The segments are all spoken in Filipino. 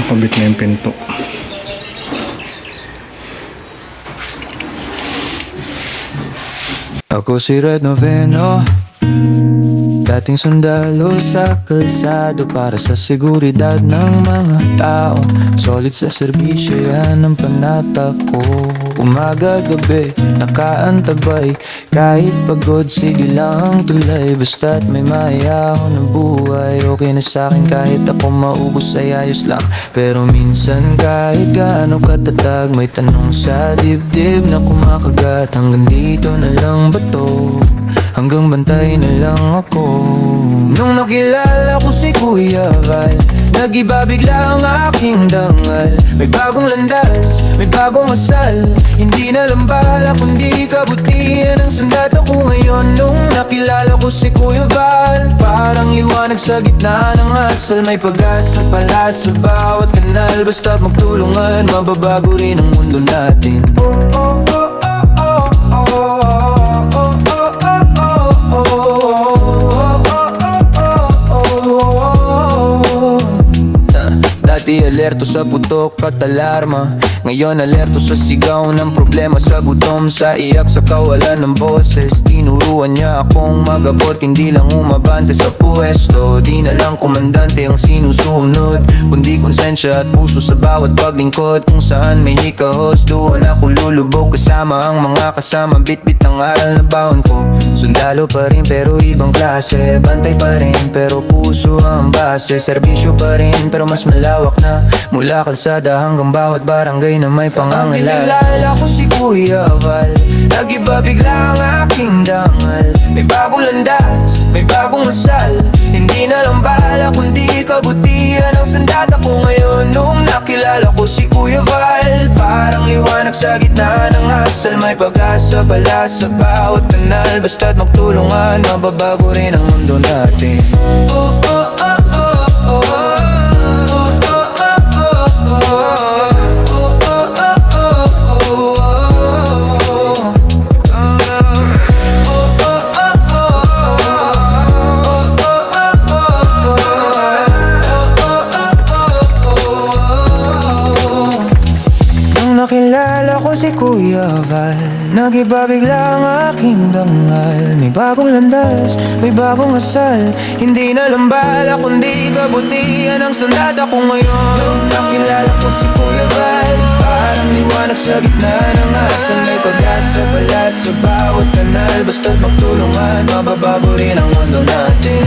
Nakabit na yung pinto. Ako si Red Noveno, dating sundalo sa kalsado para sa seguridad ng mga tao. Solid sa serbisyo, yan ang panata ko. Umaga gabi, nakaantabay. Kahit pagod, sige lang tulay. Basta't may mayayaw ng buhay. Okay na sa'kin kahit ako maubos ay ayos lang. Pero minsan kahit gaano katatag, may tanong sa dibdib na kumakagat. Hanggang dito na lang ba to? Hanggang bantay na lang ako. Nung nakilala ko si Kuya Val, nag-iba bigla ang aking dangal. May bagong landas, may bagong asal. Hindi na lang bala kundi kabutihan ang sandat ako ngayon. Nung nakilala ko si Kuya Val, parang liwanag sa gitna ng asal. May pag-asa pala sa bawat kanal. Basta't magtulungan, mababago rin ang mundo natin. Dati alerto sa putok at alarma, ngayon alerto sa sigaw ng problema. Sa gutom, sa iyak, sa kawalan ng boses. Tinuruan niya akong magabot, hindi lang umabante sa pwesto. Di na lang komandante ang sinusunod, kundi konsensya at puso sa bawat paglingkod. Kung saan may hikahos, doon ako lulubog. Kasama ang mga kasama, bit-bit ang aral na baon ko. Sundalo pa rin pero ibang klase, bantay pa rin pero puso ang base. Serbisyo pa rin pero mas malawak na, mula kalsada hanggang bawat barangay na may pangangailangan. Nakilala ko si Kuya Val, nag-iba bigla ang aking dangal. May bagong landas, may bagong asal. Hindi na lang bala kundi kabutihan ang sandat ako ngayon. Nung nakilala ko si Kuya Val, parang liwanag sa gitna ng asal. May pag-asa pala sa bawat kanal. Basta't magtulungan, mababago rin ang mundo natin. Nakilala ko si Kuya Val, nag-iba bigla ang aking dangal. May bagong landas, may bagong asal. Hindi na lang bala kundi kabutihan ang sandat ako ngayon. Nung nakilala ko si Kuya Val, parang liwanag sa gitna ng asal. May pag-asa pala sa bawat kanal. Basta't magtulungan, mababago rin ang mundo natin.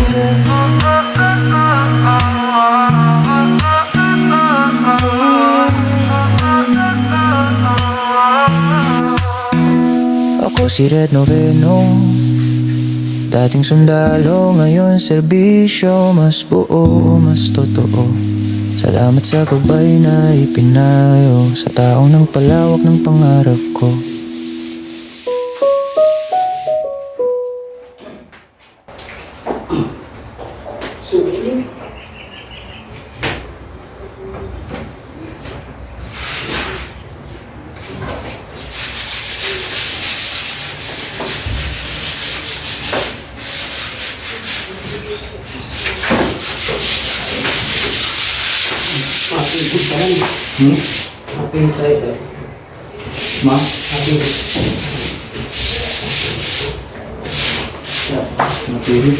Ako si Red Noveno, dating sundalo, ngayon serbisyo. Mas buo, mas totoo. Salamat sa gabay na ipinayo sa taong nang palawak ng pangarap ko. Ating size eh. Ma? Ating Napili.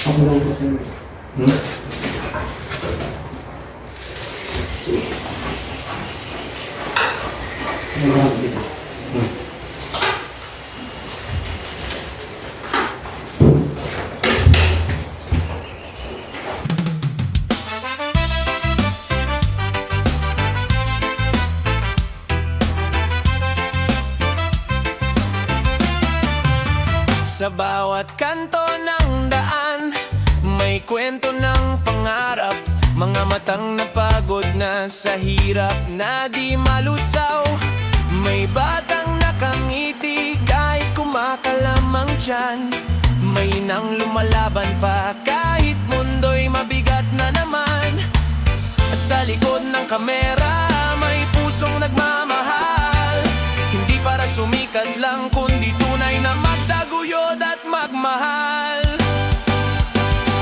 ako lang kasi. Sa bawat kanto ng daan, may kwento ng pangarap. Mga matang napagod na sa hirap na di malusaw. May nandyan, may nang lumalaban pa kahit mundo'y mabigat na naman. At sa likod ng kamera may pusong nagmamahal, hindi para sumikat lang kundi tunay na magtaguyod at magmahal.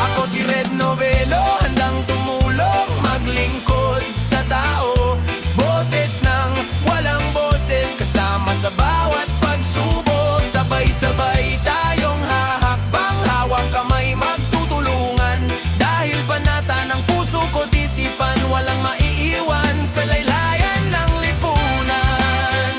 Ako si Red Noveno, handang tumulong, maglingkod sa tao. Boses ng walang boses, kasama sa bawat pagsubok. Sabay-sabay tayong hahakbang, hawak kamay magtutulungan. Dahil banata ng puso ko't isipan, walang maiiwan sa laylayan ng lipunan.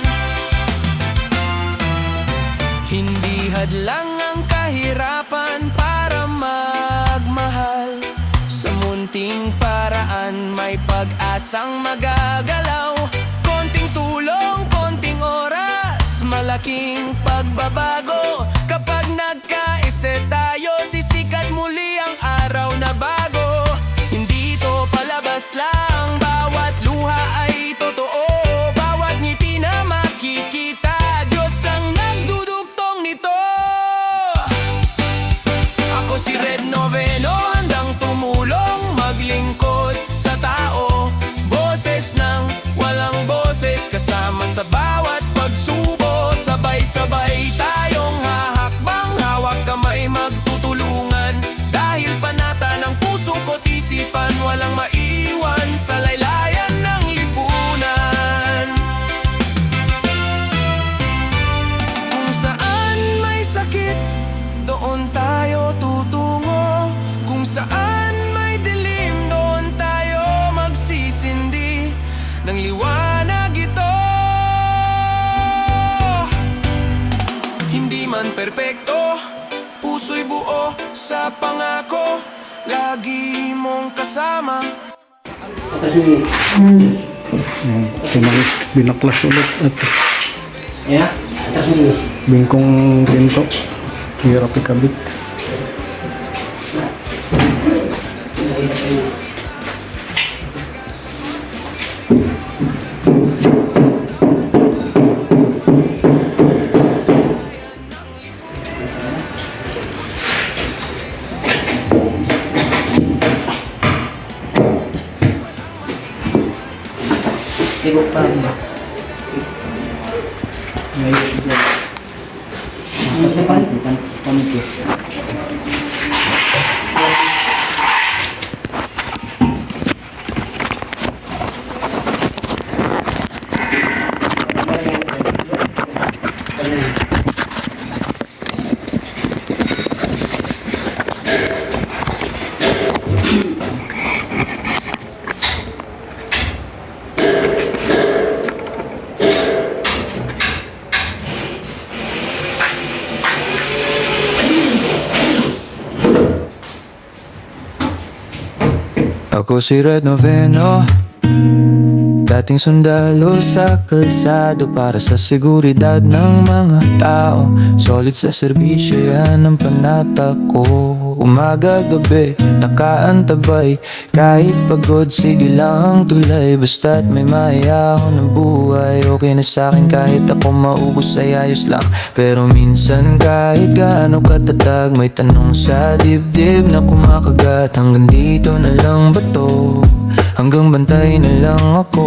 Hindi hadlang ang kahirapan para magmahal. Sa munting paraan may pag-asang magagalaw. Konting tulong, konting oras, malaking pagbabago. Kapag nagkaisa tayo, sisikat muli ang araw na bago. Hindi ito palabas lang, bawat luha ay totoo. Bawat ngiti na makikita, Diyos ang nagdudugtong nito. Ako si Red Noveno, handang tumulong, maglingkod sa tao. Boses ng walang boses, kasama sa bawat pagsubok. Sabay-sabay tayong hahakbang, hawak kamay magtutulungan. Dahil panata ng puso ko't isipan, walang maiwan sa laylayan ng lipunan. Kung saan may sakit, doon tayo tutungo. Kung saan may dilim, doon tayo magsisindi ng liwanag ito. Hindi man perpekto, puso'y buo sa pangako. Lagi mong kasama. Atas ini. Binaklas ulit at Ya, atas ini. bingkong pinto. Hirap ikabit. Tengok pa. Depan. Itu. Ako si Red Noveno, dating sundalo sa kalsado para sa seguridad ng mga tao. Solid sa serbisyo, yan ang panata ko. Umaga gabi, nakaantabay. Kahit pagod, sige lang tulay. Basta't may maiyahon ng buhay. Okay na sa'kin kahit ako maubos ay ayos lang. Pero minsan kahit gaano katatag, may tanong sa dibdib na kumakagat. Hanggang dito na lang ba to? Hanggang bantay na lang ako.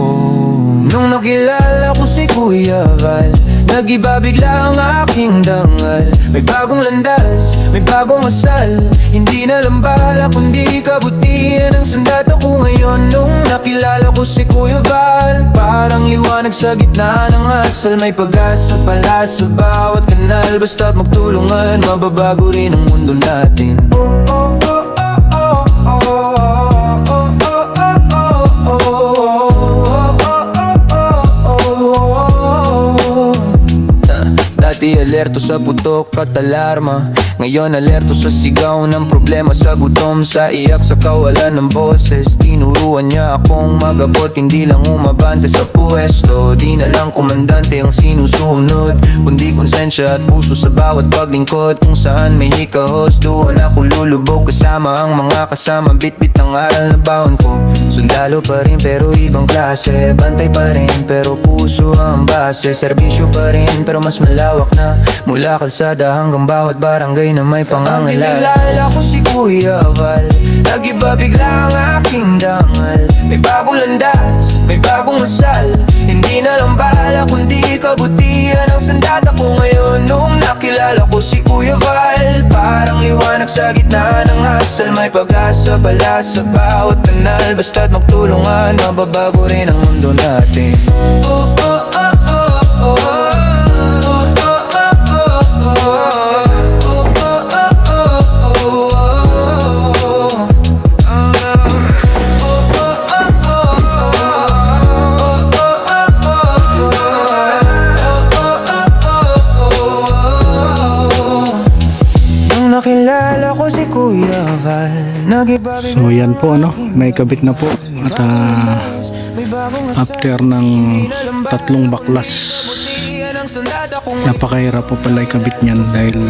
Nung nakilala ko si Kuya Val, nag-iba bigla ang aking dangal. May bagong landas, may bagong asal. Hindi na lang bala kundi kabutihan ang sandat ako ngayon. Nung nakilala ko si Kuya Val, parang liwanag sa gitna ng asal. May pag-asa pala sa bawat kanal. Basta't magtulungan, mababago rin ang mundo natin. Dati alerto sa putok at alarma, ngayon alerto sa sigaw ng problema, sa gutom, sa iyak, sa kawalan ng boses. Tinuruan niya akong magabot, hindi lang umabante sa pwesto. Di na lang komandante ang sinusunod, kundi konsensya at puso sa bawat paglingkod. Kung saan may hikahos, doon ako lulubog. Kasama ang mga kasama, bit-bit ang aral na baon ko. Sundalo pa rin pero ibang klase, bantay pa rin pero puso ang base. Serbisyo pa rin pero mas malawak na mula kalsada hanggang bawat barangay na may pangangailangan. Ang kilala ko si Kuya Val, nag-iba bigla ang aking dangal. May bagong landas, may bagong asal, hindi na lang bala kundi kabutihan ang sandata ko ngayon. Noong nakilala ko si Kuya Val, parang liwanag sa gitna ng asal. May pag-asa pala sa bawat kanal, basta't magtulungan, mababago rin ang mundo natin. Oh, oh, oh, oh, oh, oh. Nakilala ko si Kuya Val, nag-iba bigla. So yan po ano, may kabit na po. At after ng 3 baklas, napakahirap po pala ikabit niyan dahil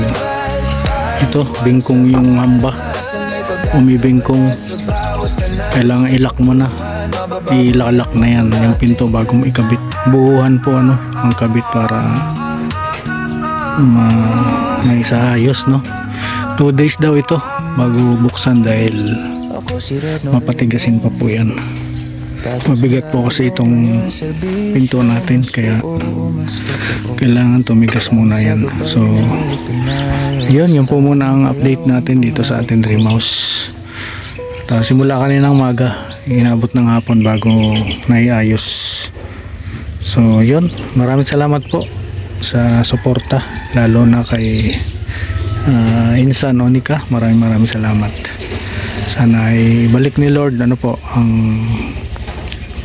ito, bingkong yung hamba. Umibingkong, kailangan ilak mo na, ilalak na yan yung pinto bago mo ikabit. Buuhan po ano ang kabit para maisayos, no. 2 days daw ito bago buksan dahil mapatigasin pa po yan. Mabigat po kasi itong pinto natin, kaya kailangan tumigas muna yan. So yun po muna ang update natin dito sa ating dream house. Simula kaninang maga, inabot ng hapon bago naiayos. So yun, maraming salamat po sa suporta, lalo na kay Insan Onika. Maraming salamat. Sana ay balik ni Lord ano po ang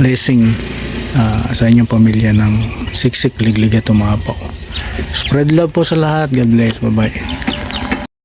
blessing sa inyong pamilya ng siksik liglig at umapaw. Spread love po sa lahat. God bless. Bye bye.